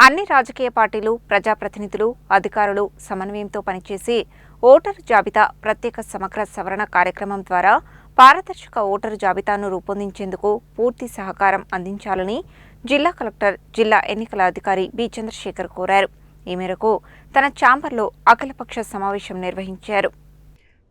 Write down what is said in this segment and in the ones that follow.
అన్ని రాజకీయ పార్టీలు, ప్రజాప్రతినిధులు, అధికారులు సమన్వయంతో పనిచేసి ఓటరు జాబితా ప్రత్యేక సమగ్ర సవరణ కార్యక్రమం ద్వారా పారదర్శక ఓటరు జాబితాను రూపొందించేందుకు పూర్తి సహకారం అందించాలని జిల్లా కలెక్టర్, జిల్లా ఎన్నికల అధికారి బి చంద్రశేఖర్ కోరారు. ఈ మేరకు తన ఛాంబర్లో అఖిలపక్ష సమావేశం నిర్వహించారు.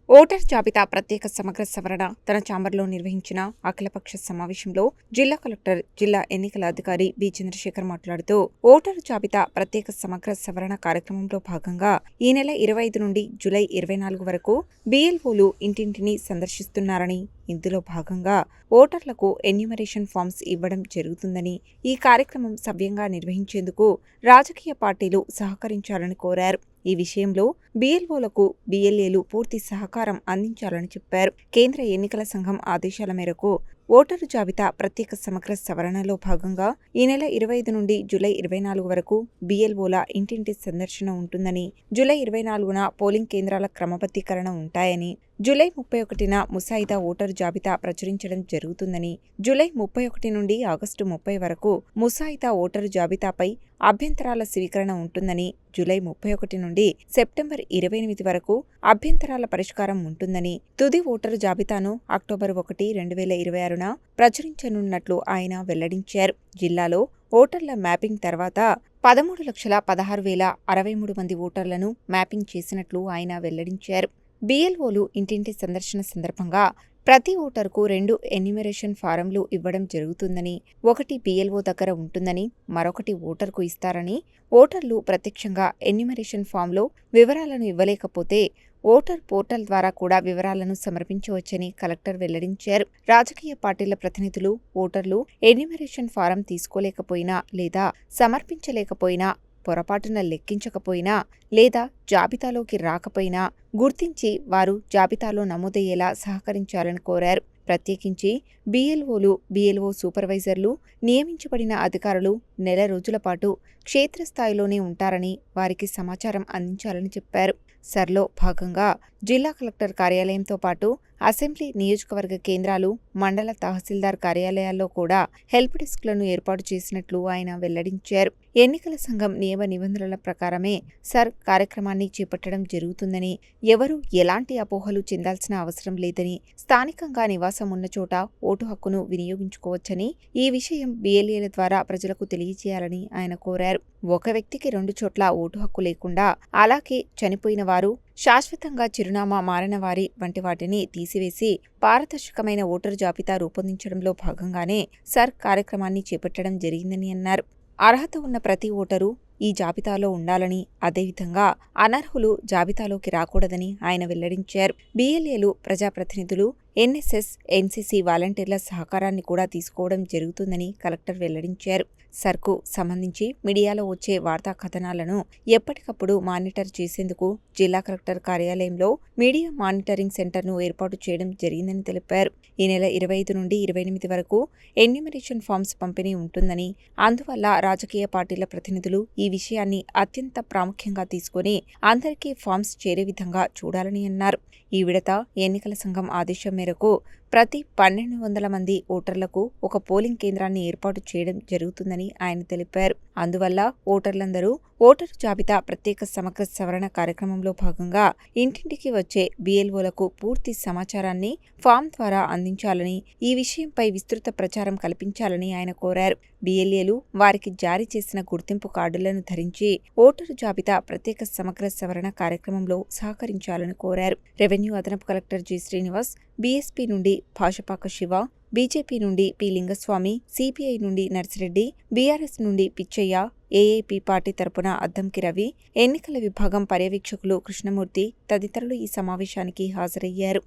ఓటర్ జాబితా ప్రత్యేక సమగ్ర సవరణ తన ఛాంబర్లో నిర్వహించిన అఖిలపక్ష సమావేశంలో జిల్లా కలెక్టర్, జిల్లా ఎన్నికల అధికారి బి చంద్రశేఖర్ మాట్లాడుతూ ఓటరు జాబితా ప్రత్యేక సమగ్ర సవరణ కార్యక్రమంలో భాగంగా ఈ నెల 25 నుండి జూలై 24 వరకు బిఎల్ఓలు ఇంటింటిని సందర్శిస్తున్నారని, ఇందులో భాగంగా ఓటర్లకు ఎన్యూమరేషన్ ఫామ్స్ ఇవ్వడం జరుగుతుందని, ఈ కార్యక్రమం సవ్యంగా నిర్వహించేందుకు రాజకీయ పార్టీలు సహకరించాలని కోరారు. ఈ విషయంలో బిఎల్ఓలకు బిఎల్ఏలు పూర్తి సహకారం అందించాలని చెప్పారు. కేంద్ర ఎన్నికల సంఘం ఆదేశాల మేరకు ఓటరు జాబితా ప్రత్యేక సమగ్ర సవరణలో భాగంగా ఈ నెల 25 నుండి జూలై 24 వరకు బిఎల్ఓల ఇంటింటి సందర్శన ఉంటుందని, జూలై 24న పోలింగ్ కేంద్రాల క్రమబద్ధీకరణ ఉంటాయని, జూలై 31న ముసాయిదా ఓటరు జాబితా ప్రచురించడం జరుగుతుందని, జూలై 31 నుండి ఆగస్టు 30 వరకు ముసాయిదా ఓటరు జాబితాపై అభ్యంతరాల స్వీకరణ ఉంటుందని, జూలై 31 నుండి సెప్టెంబర్ 28 వరకు అభ్యంతరాల పరిష్కారం ఉంటుందని, తుది ఓటరు జాబితాను అక్టోబర్ 1, 2026న ప్రచురించనున్నట్లు ఆయన వెల్లడించారు. జిల్లాలో ఓటర్ల మ్యాపింగ్ తర్వాత 13,16,063 మంది ఓటర్లను మ్యాపింగ్ చేసినట్లు ఆయన వెల్లడించారు. బిఎల్ఓలు ఇంటింటి సందర్శన సందర్భంగా ప్రతి ఓటరుకు 2 ఎన్యూమరేషన్ ఫారంలు ఇవ్వడం జరుగుతుందని, ఒకటి బిఎల్ఓ దగ్గర ఉంటుందని, మరొకటి ఓటరుకు ఇస్తారని, ఓటర్లు ప్రత్యక్షంగా ఎన్యూమరేషన్ ఫామ్లో వివరాలను ఇవ్వలేకపోతే ఓటర్ పోర్టల్ ద్వారా కూడా వివరాలను సమర్పించవచ్చని కలెక్టర్ వెల్లడించారు. రాజకీయ పార్టీల ప్రతినిధులు, ఓటర్లు ఎన్యూమరేషన్ ఫారం తీసుకోలేకపోయినా లేదా సమర్పించలేకపోయినా, పొరపాటున లెక్కించకపోయినా లేదా జాబితాలోకి రాకపోయినా గుర్తించి వారు జాబితాలో నమోదయ్యేలా సహకరించాలని కోరారు. ప్రత్యేకించి బిఎల్ఓలు, బిఎల్ఓ సూపర్వైజర్లు, నియమించబడిన అధికారులు నెల రోజుల పాటు క్షేత్రస్థాయిలోనే ఉంటారని, వారికి సమాచారం అందించాలని చెప్పారు. సర్లో భాగంగా జిల్లా కలెక్టర్ కార్యాలయంతో పాటు అసెంబ్లీ నియోజకవర్గ కేంద్రాలు, మండల తహసీల్దార్ కార్యాలయాల్లో కూడా హెల్ప్ డెస్క్లను ఏర్పాటు చేసినట్లు ఆయన వెల్లడించారు. ఎన్నికల సంఘం నియమ నిబంధనల ప్రకారమే సర్ కార్యక్రమాన్ని చేపట్టడం జరుగుతుందని, ఎవరూ ఎలాంటి అపోహలు చెందాల్సిన అవసరం లేదని, స్థానికంగా నివాసం ఉన్న చోట ఓటు హక్కును వినియోగించుకోవచ్చని, ఈ విషయం బిఎల్ఏల ద్వారా ప్రజలకు తెలియజేయాలని ఆయన కోరారు. ఒక వ్యక్తికి 2 చోట్ల ఓటు హక్కు లేకుండా, అలాగే చనిపోయిన వారు, శాశ్వతంగా చిరునామా మారిన వారి వంటి వాటిని తీసివేసి పారదర్శకమైన ఓటరు జాబితా రూపొందించడంలో భాగంగానే సర్ కార్యక్రమాన్ని చేపట్టడం జరిగిందని అన్నారు. అర్హత ఉన్న ప్రతి ఓటరు ఈ జాబితాలో ఉండాలని, అదేవిధంగా అనర్హులు జాబితాలోకి రాకూడదని ఆయన వెల్లడించారు. బిఎల్ఏలు, ప్రజాప్రతినిధులు, ఎన్ఎస్ఎస్, ఎన్సీసీ వాలంటీర్ల సహకారాన్ని కూడా తీసుకోవడం జరుగుతుందని కలెక్టర్ వెల్లడించారు. సర్కు సంబంధించి మీడియాలో వచ్చే వార్తా కథనాలను ఎప్పటికప్పుడు మానిటర్ చేసేందుకు జిల్లా కలెక్టర్ కార్యాలయంలో మీడియా మానిటరింగ్ సెంటర్ను ఏర్పాటు చేయడం జరిగిందని తెలిపారు. ఈ నెల 25 నుండి 28 వరకు ఎన్యూమరేషన్ ఫామ్స్ పంపిణీ ఉంటుందని, అందువల్ల రాజకీయ పార్టీల ప్రతినిధులు ఈ విషయాన్ని అత్యంత ప్రాముఖ్యంగా తీసుకుని అందరికీ ఫామ్స్ చేరే విధంగా చూడాలని అన్నారు. ఈ విడత ఎన్నికల సంఘం ఆదేశం మేరకు ప్రతి 1,200 మంది ఓటర్లకు ఒక పోలింగ్ కేంద్రాన్ని ఏర్పాటు చేయడం జరుగుతుందని ఆయన తెలిపారు. అందువల్ల ఓటర్లందరూ ఓటరు జాబితా ప్రత్యేక సమగ్ర సవరణ కార్యక్రమంలో భాగంగా ఇంటింటికి వచ్చే బిఎల్ఓలకు పూర్తి సమాచారాన్ని ఫామ్ ద్వారా అందించాలని, ఈ విషయంపై విస్తృత ప్రచారం కల్పించాలని ఆయన కోరారు. బిఎల్ఏలు వారికి జారీ చేసిన గుర్తింపు కార్డులను ధరించి ఓటరు జాబితా ప్రత్యేక సమగ్ర సవరణ కార్యక్రమంలో సహకరించాలని కోరారు. రెవెన్యూ అదనపు కలెక్టర్ జి శ్రీనివాస్, బీఎస్పీ నుండి భాషపాక శివ, బీజేపీ నుండి పి లింగస్వామి, సిపిఐ నుండి నర్సిరెడ్డి, బీఆర్ఎస్ నుండి పిచ్చయ్య, ఏఐపీ పార్టీ తరపున అద్దంకి రవి, ఎన్నికల విభాగం పర్యవేక్షకులు కృష్ణమూర్తి తదితరులు ఈ సమావేశానికి హాజరయ్యారు.